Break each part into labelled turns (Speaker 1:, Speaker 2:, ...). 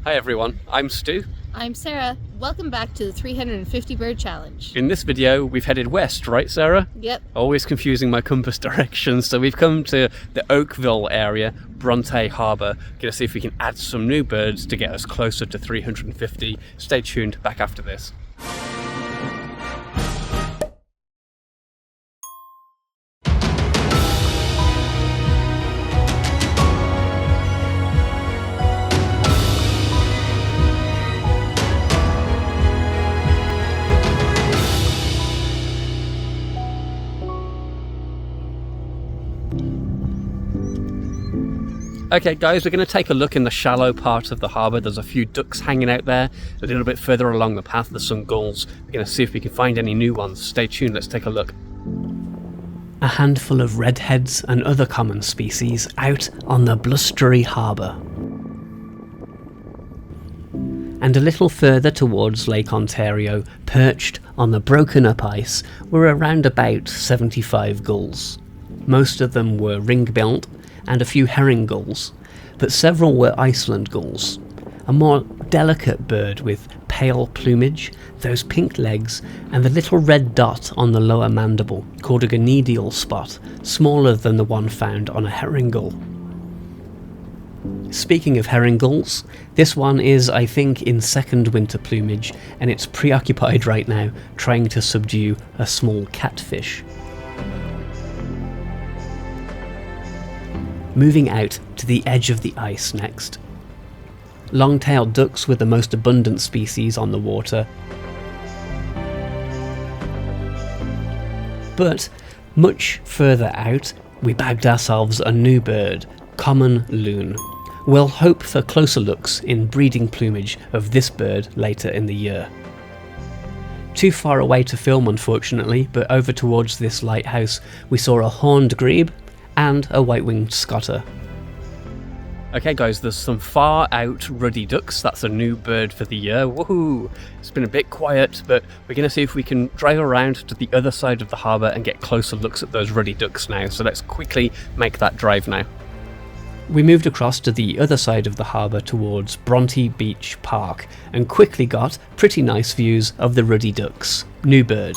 Speaker 1: Hi everyone, I'm Stu.
Speaker 2: I'm Sarah. Welcome back to the 350 Bird Challenge.
Speaker 1: In this video, we've headed west, right Sarah?
Speaker 2: Yep.
Speaker 1: Always confusing my compass directions. So we've come to the Oakville area, Bronte Harbour. Gonna see if we can add some new birds to get us closer to 350. Stay tuned, back after this. Okay guys, we're going to take a look in the shallow part of the harbour. There's a few ducks hanging out there. A little bit further along the path there's some gulls. We're going to see if we can find any new ones. Stay tuned, let's take a look. A handful of redheads and other common species out on the blustery harbour. And a little further towards Lake Ontario, perched on the broken up ice, were around about 75 gulls. Most of them were ring-billed, and a few herring gulls, but several were Iceland gulls, a more delicate bird with pale plumage, those pink legs, and the little red dot on the lower mandible, called a gonadial spot, smaller than the one found on a herring gull. Speaking of herring gulls, this one is, I think, in second winter plumage, and it's preoccupied right now trying to subdue a small catfish. Moving out to the edge of the ice next. Long-tailed ducks were the most abundant species on the water. But much further out, we bagged ourselves a new bird, common loon. We'll hope for closer looks in breeding plumage of this bird later in the year. Too far away to film unfortunately, but over towards this lighthouse we saw a horned grebe and a white-winged scotter. Okay guys, there's some far out ruddy ducks. That's a new bird for the year. Woohoo! It's been a bit quiet, but we're going to see if we can drive around to the other side of the harbour and get closer looks at those ruddy ducks now. So let's quickly make that drive now. We moved across to the other side of the harbour towards Bronte Beach Park and quickly got pretty nice views of the ruddy ducks. New bird.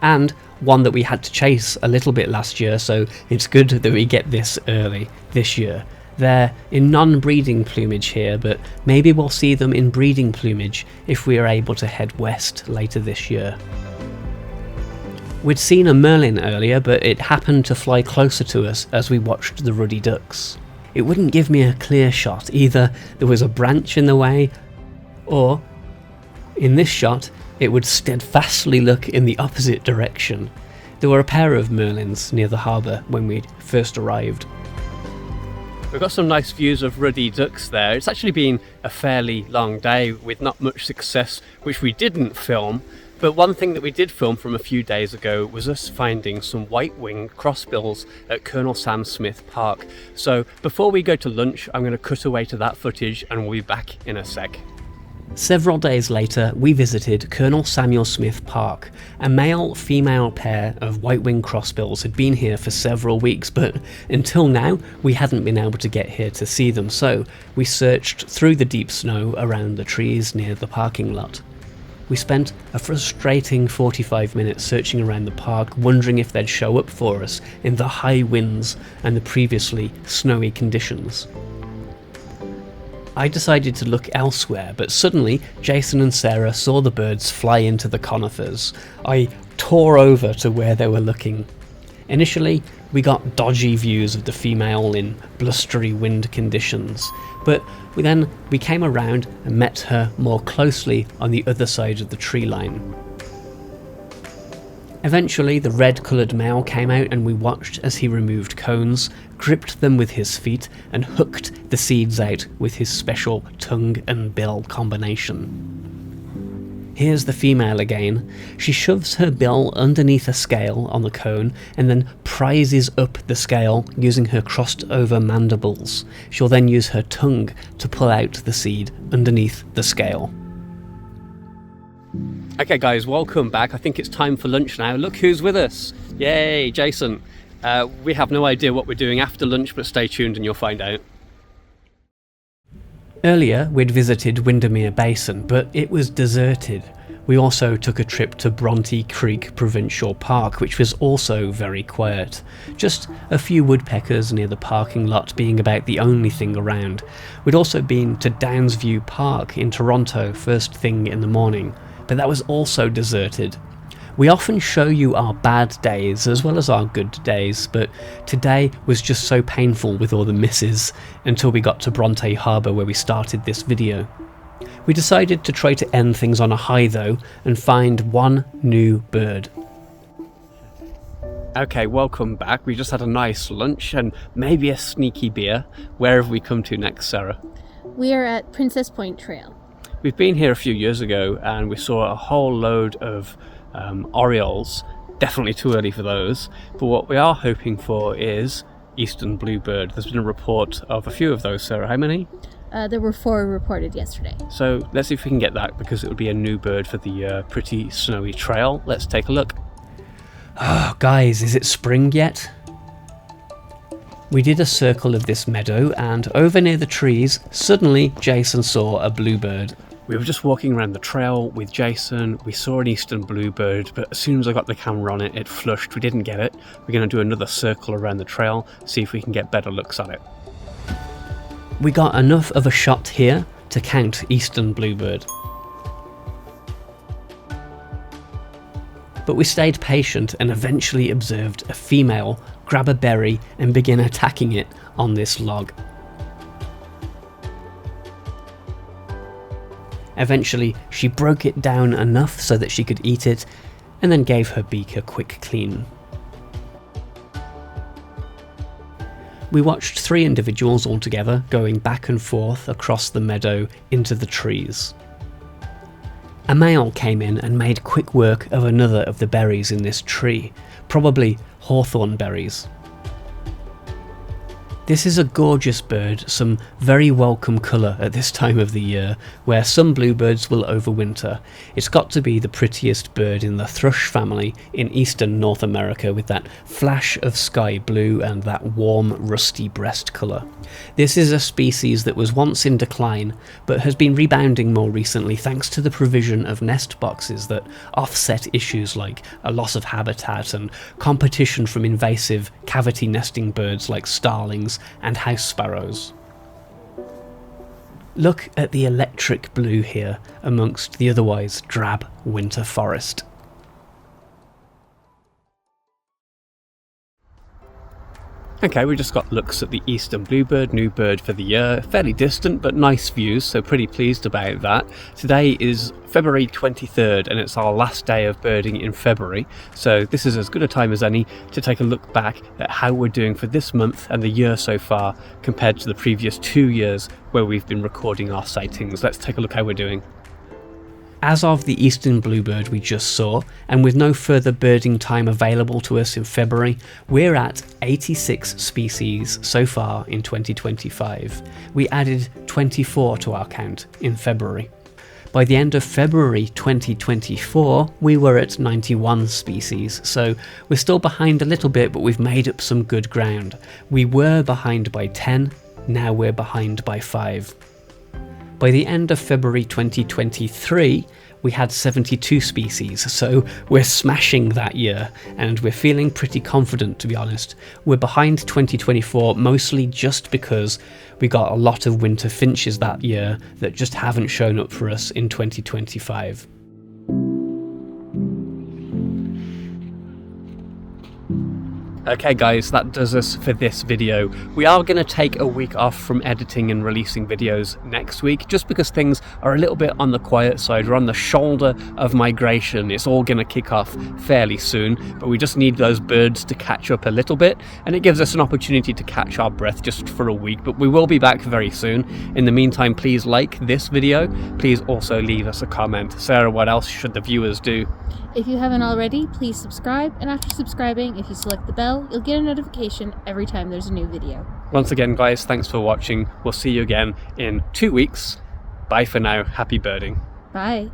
Speaker 1: And one that we had to chase a little bit last year, so it's good that we get this early this year. They're in non-breeding plumage here, but maybe we'll see them in breeding plumage if we are able to head west later this year. We'd seen a merlin earlier, but it happened to fly closer to us as we watched the ruddy ducks. It wouldn't give me a clear shot. Either there was a branch in the way, or in this shot it would steadfastly look in the opposite direction. There were a pair of merlins near the harbour when we first arrived. We've got some nice views of ruddy ducks there. It's actually been a fairly long day with not much success, which we didn't film. But one thing that we did film from a few days ago was us finding some white-winged crossbills at Colonel Sam Smith Park. So before we go to lunch, I'm going to cut away to that footage and we'll be back in a sec. Several days later, we visited Colonel Samuel Smith Park. A male-female pair of white-winged crossbills had been here for several weeks, but until now, we hadn't been able to get here to see them, so we searched through the deep snow around the trees near the parking lot. We spent a frustrating 45 minutes searching around the park, wondering if they'd show up for us in the high winds and the previously snowy conditions. I decided to look elsewhere, but suddenly Jason and Sarah saw the birds fly into the conifers. I tore over to where they were looking. Initially, we got dodgy views of the female in blustery wind conditions, but then we came around and met her more closely on the other side of the tree line. Eventually, the red-coloured male came out and we watched as he removed cones, gripped them with his feet, and hooked the seeds out with his special tongue and bill combination. Here's the female again. She shoves her bill underneath a scale on the cone and then prizes up the scale using her crossed-over mandibles. She'll then use her tongue to pull out the seed underneath the scale. Okay guys, welcome back. I think it's time for lunch now. Look who's with us. Yay, Jason. We have no idea what we're doing after lunch, but stay tuned and you'll find out. Earlier, we'd visited Windermere Basin, but it was deserted. We also took a trip to Bronte Creek Provincial Park, which was also very quiet. Just a few woodpeckers near the parking lot being about the only thing around. We'd also been to Downsview Park in Toronto first thing in the morning, but that was also deserted. We often show you our bad days as well as our good days, but today was just so painful with all the misses until we got to Bronte Harbour where we started this video. We decided to try to end things on a high though and find one new bird. Okay, welcome back. We just had a nice lunch and maybe a sneaky beer. Where have we come to next, Sarah?
Speaker 2: We are at Princess Point Trail.
Speaker 1: We've been here a few years ago and we saw a whole load of orioles. Definitely too early for those, but what we are hoping for is eastern bluebird. There's been a report of a few of those, Sarah. How many?
Speaker 2: There were 4 reported yesterday.
Speaker 1: So let's see if we can get that, because it would be a new bird for the pretty snowy trail. Let's take a look. Oh, guys, is it spring yet? We did a circle of this meadow, and over near the trees, suddenly Jason saw a bluebird. We were just walking around the trail with Jason. We saw an eastern bluebird, but as soon as I got the camera on it, it flushed. We didn't get it. We're going to do another circle around the trail, see if we can get better looks at it. We got enough of a shot here to count eastern bluebird. But we stayed patient and eventually observed a female grab a berry and begin attacking it on this log. Eventually, she broke it down enough so that she could eat it, and then gave her beak a quick clean. We watched 3 individuals all together going back and forth across the meadow into the trees. A male came in and made quick work of another of the berries in this tree, probably hawthorn berries. This is a gorgeous bird, some very welcome colour at this time of the year, where some bluebirds will overwinter. It's got to be the prettiest bird in the thrush family in eastern North America, with that flash of sky blue and that warm rusty breast colour. This is a species that was once in decline, but has been rebounding more recently thanks to the provision of nest boxes that offset issues like a loss of habitat and competition from invasive cavity nesting birds like starlings and house sparrows. Look at the electric blue here amongst the otherwise drab winter forest. Okay, we just got looks at the eastern bluebird, new bird for the year. Fairly distant, but nice views, so pretty pleased about that. Today is February 23rd, and it's our last day of birding in February, so this is as good a time as any to take a look back at how we're doing for this month and the year so far, compared to the previous 2 years where we've been recording our sightings. Let's take a look how we're doing. As of the eastern bluebird we just saw, and with no further birding time available to us in February, we're at 86 species so far in 2025. We added 24 to our count in February. By the end of February 2024, we were at 91 species, so we're still behind a little bit, but we've made up some good ground. We were behind by 10, now we're behind by 5. By the end of February 2023, we had 72 species, so we're smashing that year, and we're feeling pretty confident, to be honest. We're behind 2024 mostly just because we got a lot of winter finches that year that just haven't shown up for us in 2025. Okay guys, that does us for this video. We are going to take a week off from editing and releasing videos next week, just because things are a little bit on the quiet side. We're on the shoulder of migration. It's all going to kick off fairly soon, but we just need those birds to catch up a little bit, and it gives us an opportunity to catch our breath just for a week, but we will be back very soon. In the meantime, please like this video. Please also leave us a comment. Sarah, what else should the viewers do?
Speaker 2: If you haven't already, please subscribe, and after subscribing, if you select the bell, you'll get a notification every time there's a new video.
Speaker 1: Once again guys, thanks for watching. We'll see you again in 2 weeks. Bye for now. Happy birding.
Speaker 2: Bye.